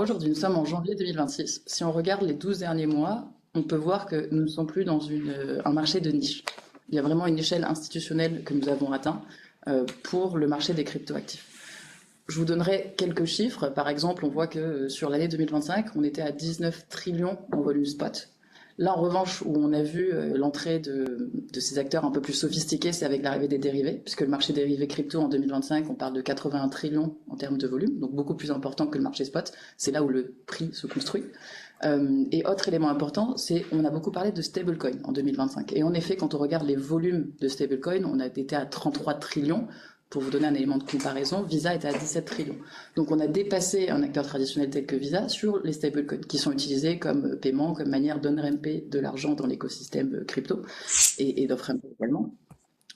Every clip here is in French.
aujourd'hui, nous sommes en janvier 2026. Si on regarde les 12 derniers mois, on peut voir que nous ne sommes plus dans un marché de niche. Il y a vraiment une échelle institutionnelle que nous avons atteint pour le marché des cryptoactifs. Je vous donnerai quelques chiffres. Par exemple, on voit que sur l'année 2025, on était à 19 trillions en volume spot. Là, en revanche, où on a vu l'entrée de ces acteurs un peu plus sophistiqués, c'est avec l'arrivée des dérivés, puisque le marché dérivé crypto en 2025, on parle de 81 trillions en termes de volume, donc beaucoup plus important que le marché spot. C'est là où le prix se construit. Et autre élément important, c'est on a beaucoup parlé de stablecoin en 2025. Et en effet, quand on regarde les volumes de stablecoin, on a été à 33 trillions. Pour vous donner un élément de comparaison, Visa était à 17 trillions. Donc on a dépassé un acteur traditionnel tel que Visa sur les stablecoins qui sont utilisés comme paiement, comme manière d'on-ramper de l'argent dans l'écosystème crypto et d'off-ramper également.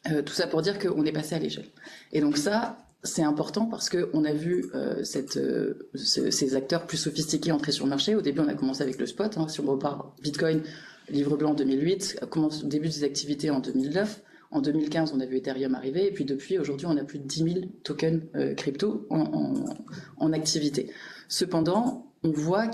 Tout ça pour dire qu'on est passé à l'échelle. Et donc ça, c'est important parce qu'on a vu ces acteurs plus sophistiqués entrer sur le marché. Au début, on a commencé avec le spot. Si on repart Bitcoin, livre blanc en 2008, début des activités en 2009. En 2015, on a vu Ethereum arriver, et puis depuis, aujourd'hui, on a plus de 10 000 tokens crypto en activité. Cependant, on voit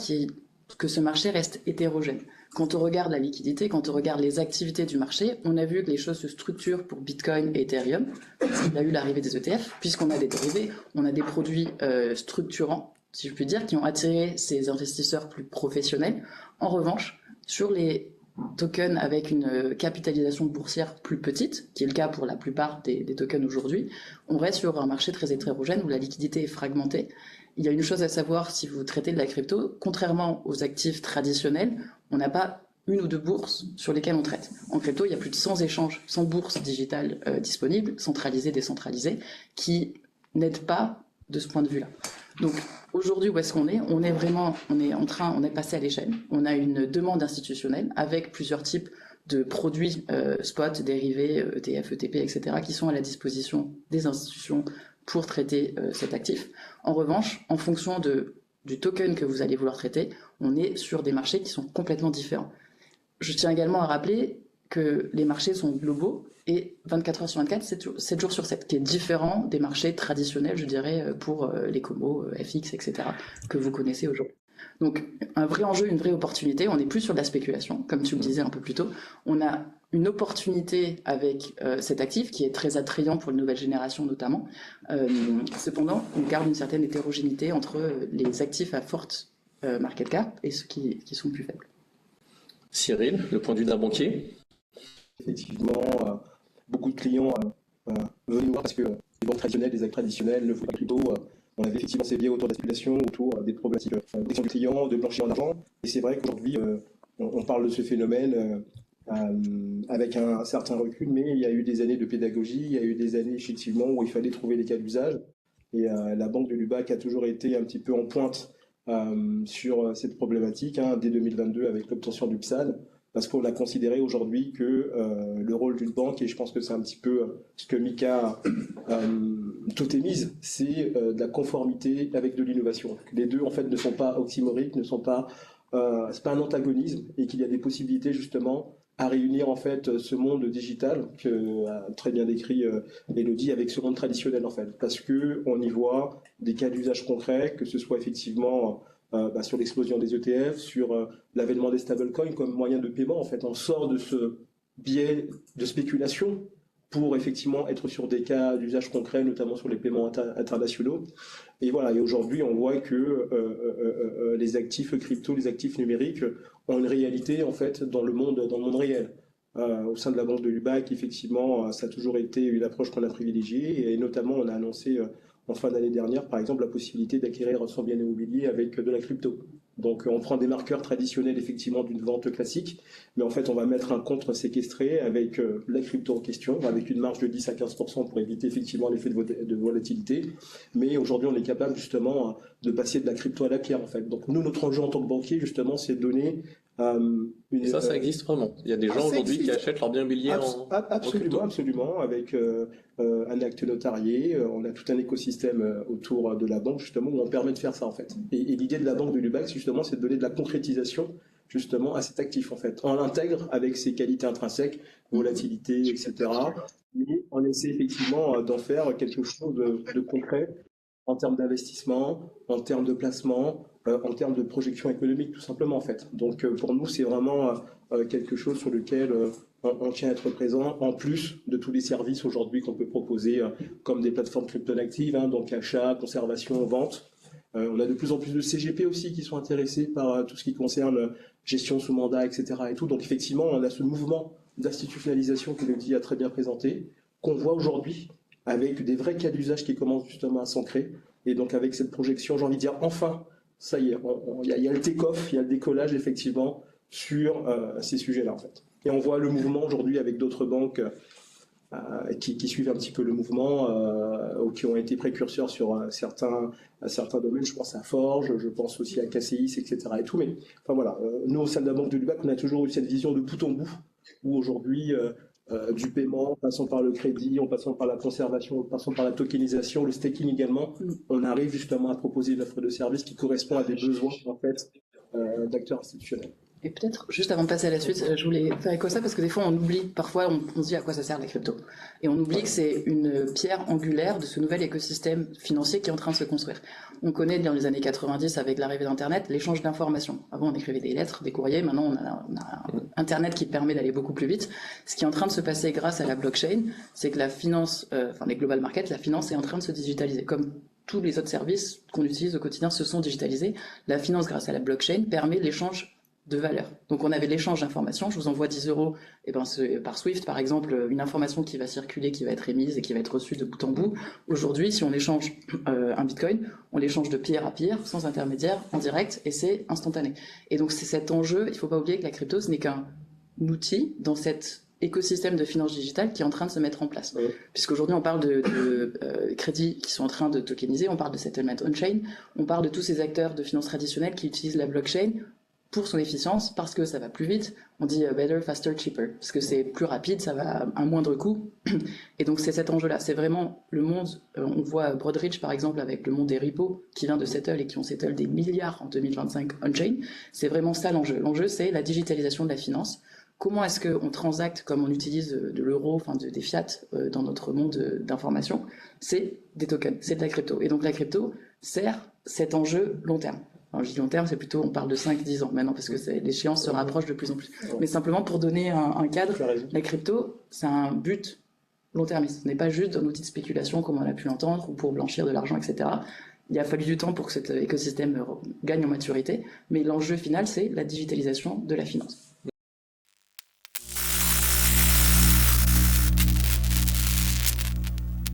que ce marché reste hétérogène. Quand on regarde la liquidité, quand on regarde les activités du marché, on a vu que les choses se structurent pour Bitcoin et Ethereum. Il y a eu l'arrivée des ETF, puisqu'on a des dérivés, on a des produits structurants, si je puis dire, qui ont attiré ces investisseurs plus professionnels. En revanche, sur les tokens avec une capitalisation boursière plus petite, qui est le cas pour la plupart des tokens aujourd'hui, on reste sur un marché très hétérogène où la liquidité est fragmentée. Il y a une chose à savoir si vous traitez de la crypto, contrairement aux actifs traditionnels, on n'a pas une ou deux bourses sur lesquelles on traite. En crypto, il y a plus de 100 échanges, 100 bourses digitales disponibles, centralisées, décentralisées, qui n'aident pas de ce point de vue-là. Donc aujourd'hui, où est-ce qu'on est ? On est passé à l'échelle. On a une demande institutionnelle avec plusieurs types de produits spot, dérivés, ETF, ETP, etc., qui sont à la disposition des institutions pour traiter cet actif. En revanche, en fonction du token que vous allez vouloir traiter, on est sur des marchés qui sont complètement différents. Je tiens également à rappeler que les marchés sont globaux et 24 heures sur 24, 7 jours sur 7, qui est différent des marchés traditionnels, je dirais, pour les comos, FX, etc., que vous connaissez aujourd'hui. Donc, un vrai enjeu, une vraie opportunité. On n'est plus sur de la spéculation, comme tu le disais un peu plus tôt. On a une opportunité avec cet actif qui est très attrayant pour les nouvelles générations notamment. Cependant, on garde une certaine hétérogénéité entre les actifs à forte market cap et ceux qui sont plus faibles. Cyril, le point de vue d'un banquier. Effectivement, beaucoup de clients veulent nous voir parce que les banques traditionnelles, les actes traditionnels, le foot crypto, on avait effectivement ces biais autour de la spéculation, autour des problématiques de protection du client, de blanchiment d'argent. Et c'est vrai qu'aujourd'hui, on parle de ce phénomène avec un certain recul, mais il y a eu des années de pédagogie, il y a eu des années effectivement où il fallait trouver des cas d'usage. Et la banque de Lubac a toujours été un petit peu en pointe sur cette problématique, dès 2022 avec l'obtention du PSAN, parce qu'on a considéré aujourd'hui que le rôle d'une banque, et je pense que c'est un petit peu ce que Mika totémise, c'est de la conformité avec de l'innovation. Les deux en fait ne sont pas oxymoriques, c'est pas un antagonisme, et qu'il y a des possibilités justement à réunir en fait ce monde digital que a très bien décrit Elodie avec ce monde traditionnel en fait, parce que on y voit des cas d'usage concrets, que ce soit effectivement sur l'explosion des ETF, sur l'avènement des stablecoins comme moyen de paiement. En fait, on sort de ce biais de spéculation pour effectivement être sur des cas d'usage concrets, notamment sur les paiements internationaux. Et voilà. Et aujourd'hui, on voit que les actifs crypto, les actifs numériques ont une réalité en fait dans le monde réel. Au sein de la banque de Lubac, effectivement, ça a toujours été une approche qu'on a privilégiée, et notamment on a annoncé en fin d'année dernière, par exemple, la possibilité d'acquérir son bien immobilier avec de la crypto. Donc on prend des marqueurs traditionnels effectivement d'une vente classique, mais en fait on va mettre un compte séquestré avec la crypto en question, avec une marge de 10 à 15% pour éviter effectivement l'effet de volatilité. Mais aujourd'hui on est capable justement de passer de la crypto à la pierre en fait. Donc nous, notre enjeu en tant que banquier justement, c'est de donner et ça existe vraiment. Il y a des gens aujourd'hui qui achètent leur bien immobilier absolument, absolument, avec un acte notarié. On a tout un écosystème autour de la banque justement où on permet de faire ça en fait. Et l'idée de la banque de Lubac, justement, c'est de donner de la concrétisation justement à cet actif en fait. On l'intègre avec ses qualités intrinsèques, volatilité, etc. Mais on essaie effectivement d'en faire quelque chose de concret en termes d'investissement, en termes de placement, en termes de projection économique, tout simplement, en fait. Donc, pour nous, c'est vraiment quelque chose sur lequel on tient à être présent, en plus de tous les services aujourd'hui qu'on peut proposer, comme des plateformes crypto-actives, hein, donc achat, conservation, vente. On a de plus en plus de CGP aussi qui sont intéressés par tout ce qui concerne gestion sous mandat, etc. et tout. Donc, effectivement, on a ce mouvement d'institutionnalisation que Elodie a très bien présenté, qu'on voit aujourd'hui avec des vrais cas d'usage qui commencent justement à s'ancrer. Et donc, avec cette projection, j'ai envie de dire, enfin, ça y est, il y a le take-off, il y a le décollage, effectivement, sur ces sujets-là, en fait. Et on voit le mouvement aujourd'hui avec d'autres banques qui suivent un petit peu le mouvement, ou qui ont été précurseurs sur certains domaines. Je pense à Forge, je pense aussi à KCIS, etc. et tout. Mais enfin voilà, nous, au sein de la Banque de Lubac, on a toujours eu cette vision de bout en bout, où aujourd'hui, du paiement, en passant par le crédit, en passant par la conservation, en passant par la tokenisation, le staking également, on arrive justement à proposer une offre de service qui correspond à des besoins, en fait, d'acteurs institutionnels. Et peut-être, juste avant de passer à la suite, je voulais faire écho à ça parce que des fois on oublie, parfois on se dit à quoi ça sert la crypto. Et on oublie que c'est une pierre angulaire de ce nouvel écosystème financier qui est en train de se construire. On connaît dans les années 90 avec l'arrivée d'Internet l'échange d'informations. Avant on écrivait des lettres, des courriers, maintenant on a Internet qui permet d'aller beaucoup plus vite. Ce qui est en train de se passer grâce à la blockchain, c'est que la finance, enfin les global markets, la finance est en train de se digitaliser. Comme tous les autres services qu'on utilise au quotidien se sont digitalisés, la finance grâce à la blockchain permet l'échange de valeur. Donc on avait l'échange d'informations, je vous envoie 10 €, et ben par Swift par exemple, une information qui va circuler, qui va être émise et qui va être reçue de bout en bout. Aujourd'hui, si on échange un bitcoin, on l'échange de peer à peer, sans intermédiaire, en direct, et c'est instantané. Et donc c'est cet enjeu, il ne faut pas oublier que la crypto, ce n'est qu'un outil dans cet écosystème de finance digitale qui est en train de se mettre en place. Oui. Puisqu'aujourd'hui on parle de crédits qui sont en train de tokeniser, on parle de settlement on-chain, on parle de tous ces acteurs de finance traditionnelle qui utilisent la blockchain pour son efficience, parce que ça va plus vite. On dit better, faster, cheaper, parce que c'est plus rapide, ça va à un moindre coût. Et donc c'est cet enjeu-là. C'est vraiment le monde, on voit Broadridge par exemple avec le monde des repos qui vient de settle et qui ont settle des milliards en 2025 on-chain. C'est vraiment ça l'enjeu. L'enjeu c'est la digitalisation de la finance. Comment est-ce qu'on transacte comme on utilise de l'euro, enfin des fiat dans notre monde d'information? C'est des tokens, c'est de la crypto. Et donc la crypto sert cet enjeu long terme. Alors, je dis long terme, c'est plutôt, on parle de 5-10 ans maintenant, parce que l'échéance se rapproche de plus en plus. Mais simplement pour donner un cadre, la crypto, c'est un but long termiste. Ce n'est pas juste un outil de spéculation comme on a pu l'entendre, ou pour blanchir de l'argent, etc. Il a fallu du temps pour que cet écosystème gagne en maturité, mais l'enjeu final, c'est la digitalisation de la finance.